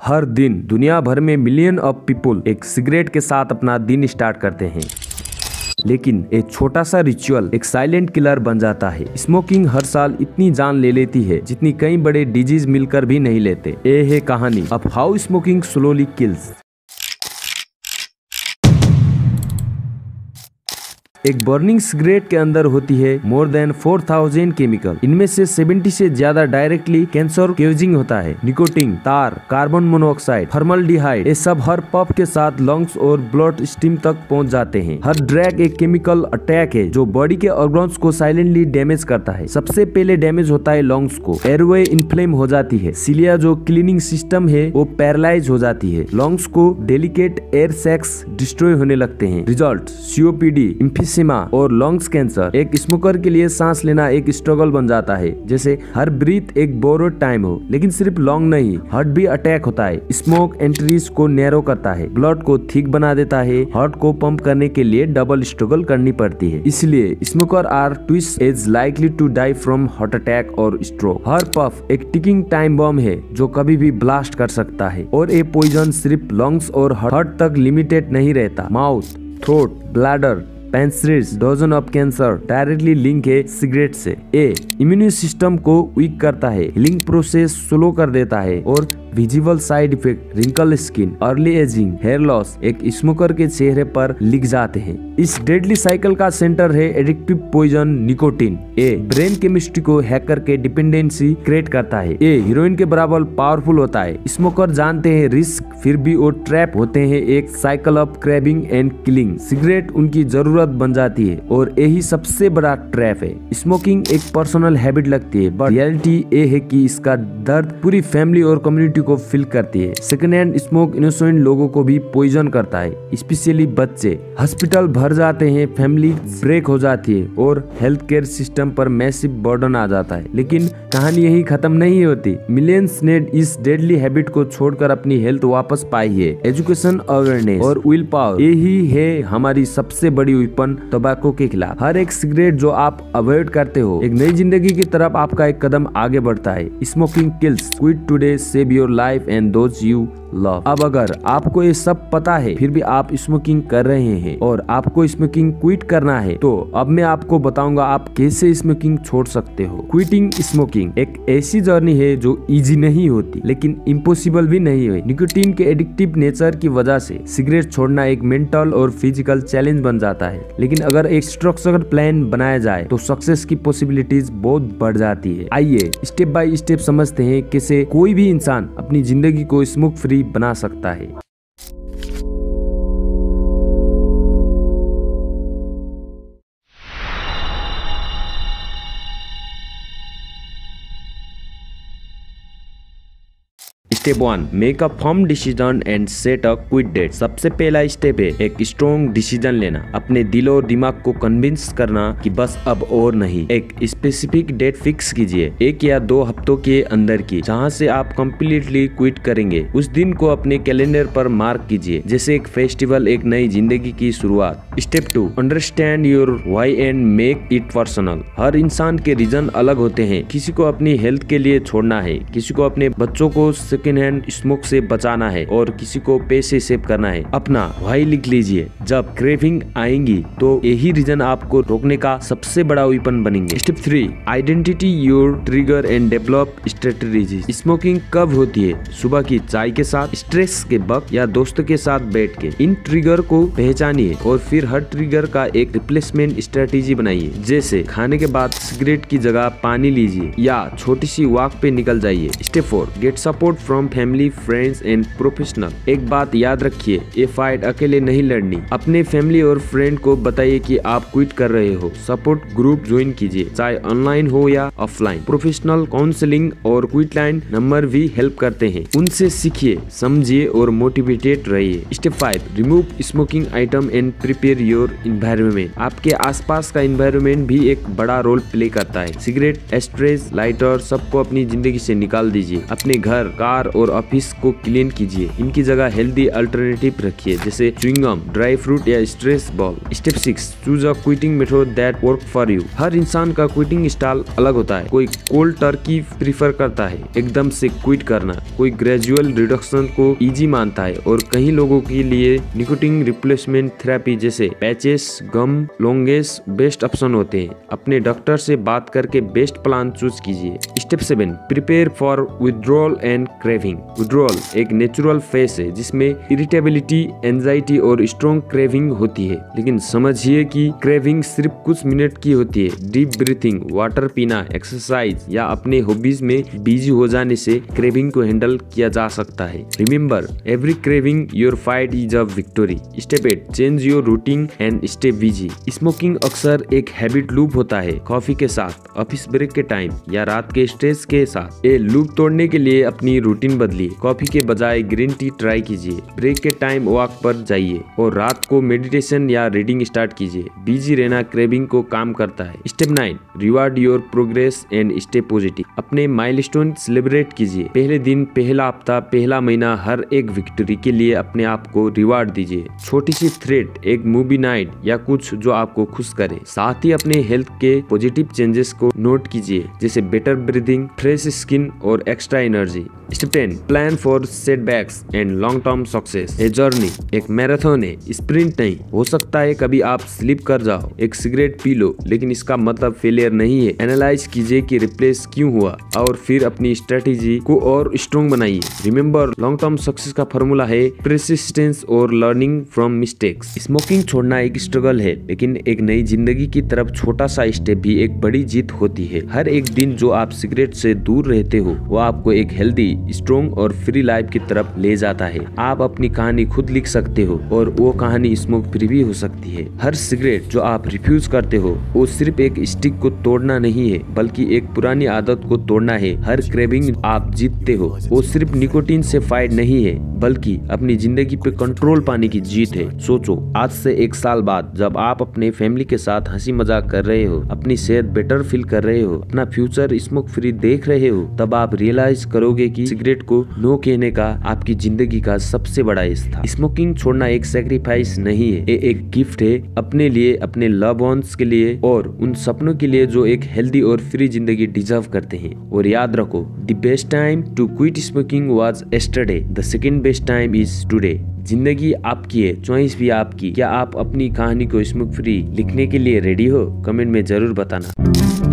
हर दिन दुनिया भर में मिलियन ऑफ पीपल एक सिगरेट के साथ अपना दिन स्टार्ट करते हैं, लेकिन एक छोटा सा रिचुअल एक साइलेंट किलर बन जाता है। स्मोकिंग हर साल इतनी जान ले लेती है जितनी कई बड़े डिजीज मिलकर भी नहीं लेते। ये है कहानी of how smoking slowly kills. एक बर्निंग सिगरेट के अंदर होती है मोर देन 4000 केमिकल। इनमें से 70 से ज्यादा डायरेक्टली कैंसर केजिंग होता है। निकोटीन, तार, कार्बन मोनोऑक्साइड, फॉर्मल्डिहाइड, ये सब हर पफ के साथ लंग्स और ब्लड स्ट्रीम तक पहुंच जाते हैं। हर ड्रैग एक केमिकल अटैक है जो बॉडी के ऑर्गन्स को साइलेंटली डैमेज करता है। सबसे पहले डैमेज होता है लंग्स को। एयरवे इन्फ्लेम हो जाती है। सिलिया जो क्लीनिंग सिस्टम है वो पैरालाइज हो जाती है। लंग्स को डेलिकेट एयर सैक्स डिस्ट्रॉय होने लगते हैं। रिजल्ट सीओपीडी, और लंग्स कैंसर। एक स्मोकर के लिए सांस लेना एक स्ट्रगल बन जाता है, जैसे हर ब्रीथ एक बोरोड टाइम हो। लेकिन सिर्फ लंग नहीं, हार्ट भी अटैक होता है। स्मोक एंट्रीज को नैरो करता है, ब्लड को थिक बना देता है। हार्ट को पंप करने के लिए डबल स्ट्रगल करनी पड़ती है। इसलिए smoker are twice as likely to die from heart attack और स्ट्रोक। हर पफ एक टिकिंग टाइम बम है जो कभी भी ब्लास्ट कर सकता है। और ये पॉइजन सिर्फ लंग्स और हार्ट तक लिमिटेड नहीं रहता। Mouth, throat, bladder, pancreas, dozen of cancer directly link है सिगरेट से। इम्यून सिस्टम को वीक करता है, हीलिंग प्रोसेस स्लो कर देता है और visible side effect, wrinkle skin, early ageing, hair loss एक स्मोकर के चेहरे पर लिख जाते हैं। इस डेडली साइकिल का सेंटर है addictive poison nicotine. Brain chemistry को हैक करके डिपेंडेंसी क्रिएट करता है। हीरोइन के बराबर पावरफुल होता है। स्मोकर जानते हैं रिस्क, फिर भी वो ट्रैप होते हैं एक cycle of craving and killing. Cigarette उनकी जरूरत बन जाती है और यही सबसे बड़ा ट्रैप है। स्मोकिंग एक पर्सनल हैबिट लगती है, बट रियलिटी ये है कि इसका दर्द पूरी फैमिली और कम्युनिटी को फिल करती है। सेकेंड हैंड स्मोक इनोसेंट लोगों को भी पॉइजन करता है, स्पेशली बच्चे। हॉस्पिटल भर जाते हैं, फैमिली ब्रेक हो जाती है और हेल्थ केयर सिस्टम पर मैसिव बर्डन आ जाता है। लेकिन कहानी यही खत्म नहीं होती। मिलियंस ने इस डेडली हैबिट को छोड़कर अपनी हेल्थ वापस पाई है। एजुकेशन, अवेयरनेस और विल पावर, यही है हमारी सबसे बड़ी वेपन टोबैको के खिलाफ। हर एक सिगरेट जो आप अवॉइड करते हो एक नई जिंदगी की तरफ आपका एक कदम आगे बढ़ता है। Smoking kills, quit today, save your life and those you love. अब अगर आपको ये सब पता है फिर भी आप स्मोकिंग कर रहे हैं और आपको स्मोकिंग क्विट करना है, तो अब मैं आपको बताऊंगा आप कैसे स्मोकिंग छोड़ सकते हो। क्विटिंग स्मोकिंग एक ऐसी जर्नी है जो इजी नहीं होती लेकिन इम्पॉसिबल भी नहीं है। निकोटीन के एडिक्टिव नेचर की वजह से सिगरेट छोड़ना एक मेंटल और फिजिकल चैलेंज बन जाता है। लेकिन अगर एक स्ट्रक्चर्ड प्लान बनाया जाए तो सक्सेस की पॉसिबिलिटीज बहुत बढ़ जाती है। आइए स्टेप बाय स्टेप समझते हैं कैसे कोई भी इंसान अपनी जिंदगी को स्मोक फ्री बना सकता है। Step 1, make a firm decision and set a quit date. सबसे पहला स्टेप है एक स्ट्रॉन्ग डिसीजन लेना। अपने दिल और दिमाग को कन्विंस करना कि बस अब और नहीं। एक स्पेसिफिक डेट फिक्स कीजिए, 1 या 2 हफ्तों के अंदर की, जहां से आप कम्प्लीटली क्विट करेंगे। उस दिन को अपने कैलेंडर पर मार्क कीजिए, जैसे एक फेस्टिवल, एक नई जिंदगी की शुरुआत। Step 2, understand your why and make it personal. हर इंसान के रीजन अलग होते हैं। किसी को अपनी हेल्थ के लिए छोड़ना है, किसी को अपने बच्चों को सेकेंड हैंड स्मोक से बचाना है और किसी को पैसे सेव करना है। अपना व्हाई लिख लीजिए। जब क्रेविंग आएंगी तो यही रीजन आपको रोकने का सबसे बड़ा वेपन बनेंगे। Step 3, identity your trigger and develop strategies. Smoking कब होती है? सुबह की चाय के साथ, स्ट्रेस के वक्त या दोस्तों के साथ बैठ के। इन ट्रिगर को पहचानिए और फिर हर ट्रिगर का एक रिप्लेसमेंट स्ट्रेटेजी बनाइए। जैसे खाने के बाद सिगरेट की जगह पानी लीजिए या छोटी सी वॉक पे निकल जाइए। Step 4, get support from family, friends and professional. एक बात याद रखिए, ये फाइट अकेले नहीं लड़नी। अपने फैमिली और फ्रेंड को बताइए कि आप क्विट कर रहे हो। सपोर्ट ग्रुप ज्वाइन कीजिए, चाहे ऑनलाइन हो या ऑफलाइन। प्रोफेशनल काउंसलिंग और क्विट लाइन नंबर भी हेल्प करते हैं, उनसे सीखिए, समझिए और मोटिवेटेड रहिए। Step 5, remove smoking item and prepare your environment. आपके आसपास का एनवायरनमेंट भी एक बड़ा रोल प्ले करता है। सिगरेट, एस्ट्रेज, लाइटर सबको अपनी जिंदगी से निकाल दीजिए। अपने घर, कार और ऑफिस को क्लीन कीजिए। इनकी जगह हेल्दी अल्टरनेटिव रखिए, जैसे च्युइंगम, ड्राई फ्रूट या stress ball. Step 6, choose a quitting method that work for you. हर इंसान का क्विटिंग स्टाइल अलग होता है। कोई कोल्ड टर्की प्रीफर करता है, एकदम से क्विट करना। कोई ग्रेजुअल रिडक्शन को इजी मानता है और कई लोगों के लिए निकोटिन रिप्लेसमेंट थेरेपी जैसे पैचेस, गम, लॉन्गेस बेस्ट ऑप्शन होते हैं। अपने डॉक्टर से बात करके बेस्ट प्लान चूज कीजिए। Step 7, prepare for withdrawal and craving. Withdrawal एक नेचुरल फेस है जिसमें इरिटेबिलिटी, एंजाइटी और स्ट्रॉन्ग क्रेविंग होती है, लेकिन समझिए कि क्रेविंग सिर्फ कुछ मिनट की होती है। डीप ब्रीथिंग, वाटर पीना, एक्सरसाइज या अपने हॉबीज में बिजी हो जाने से क्रेविंग को हैंडल किया जा सकता है। Remember, every craving your fight is a victory. Step 8, change your routine and stay busy. Smoking अक्सर एक हैबिट लूप होता है। कॉफी के साथ, ऑफिस ब्रेक के टाइम या रात के स्ट्रेस के साथ। ये लूप तोड़ने के लिए अपनी रूटीन बदलिए। कॉफी के बजाय ग्रीन टी ट्राई कीजिए। ब्रेक के टाइम वॉक पर जाइए और रात को मेडिटेशन या रीडिंग स्टार्ट कीजिए। बिजी रहना क्रेविंग को काम करता है। Step 9, reward your progress and stay positive. अपने माइलस्टोन सेलिब्रेट कीजिए। पहले दिन, पहला हफ्ता, पहला महीना, हर एक विक्ट्री के लिए अपने आप को रिवार्ड दीजिए। छोटी सी थ्रेड, एक मूवी नाइट या कुछ जो आपको खुश करे। साथ ही अपने हेल्थ के पॉजिटिव चेंजेस को नोट कीजिए, जैसे बेटर ब्रीदिंग, फ्रेश स्किन और extra energy. Step 10, plan for setbacks and long term success. A journey एक मैराथन है, स्प्रिंट नहीं। हो सकता है कभी आप स्लिप कर जाओ, एक सिगरेट पी लो, लेकिन इसका मतलब फेलियर नहीं है। एनालाइज कीजिए कि रिप्लेस क्यों हुआ और फिर अपनी स्ट्रेटेजी को और स्ट्रॉन्ग बनाइए। रिमेंबर, लॉन्ग टर्म सक्सेस का फॉर्मूला है परसिस्टेंस और लर्निंग फ्रॉम मिस्टेक्स। स्मोकिंग छोड़ना एक स्ट्रगल है, लेकिन एक नई जिंदगी की तरफ छोटा सा स्टेप भी एक बड़ी जीत होती है। हर एक दिन जो आप सिगरेट से दूर रहते हो, वो आपको एक हेल्दी, स्ट्रॉन्ग और फ्री लाइफ की तरफ ले जाता है। आप अपनी कहानी खुद लिख सकते हो और वो कहानी स्मोक फ्री भी हो सकती है। हर सिगरेट जो आप रिफ्यूज करते हो, वो सिर्फ एक स्टिक को तोड़ना नहीं है, बल्कि एक पुरानी आदत को तोड़ना है। हर क्रेविंग आप जीतते हो, वो सिर्फ निकोटीन से फाइट नहीं है, बल्कि अपनी जिंदगी पे कंट्रोल पाने की जीत है। सोचो, आज से 1 साल बाद जब आप अपने फैमिली के साथ हंसी मजाक कर रहे हो, अपनी सेहत बेटर फील कर रहे हो, अपना फ्यूचर स्मोक फ्री देख रहे हो, तब आप रियलाइज करोगे कि सिगरेट को नो कहने का आपकी जिंदगी का सबसे बड़ा हिस्सा था। स्मोकिंग छोड़ना एक सैक्रिफाइस नहीं है, ये एक गिफ्ट है अपने लिए, अपने लव वंस के लिए और उन सपनों के लिए जो एक हेल्दी और फ्री जिंदगी डिजर्व करते हैं। और याद रखो, the best time to quit smoking was yesterday, the second best time is today. जिंदगी आपकी है, चॉइस भी आपकी। क्या आप अपनी कहानी को स्मोक फ्री लिखने के लिए रेडी हो? कमेंट में जरूर बताना।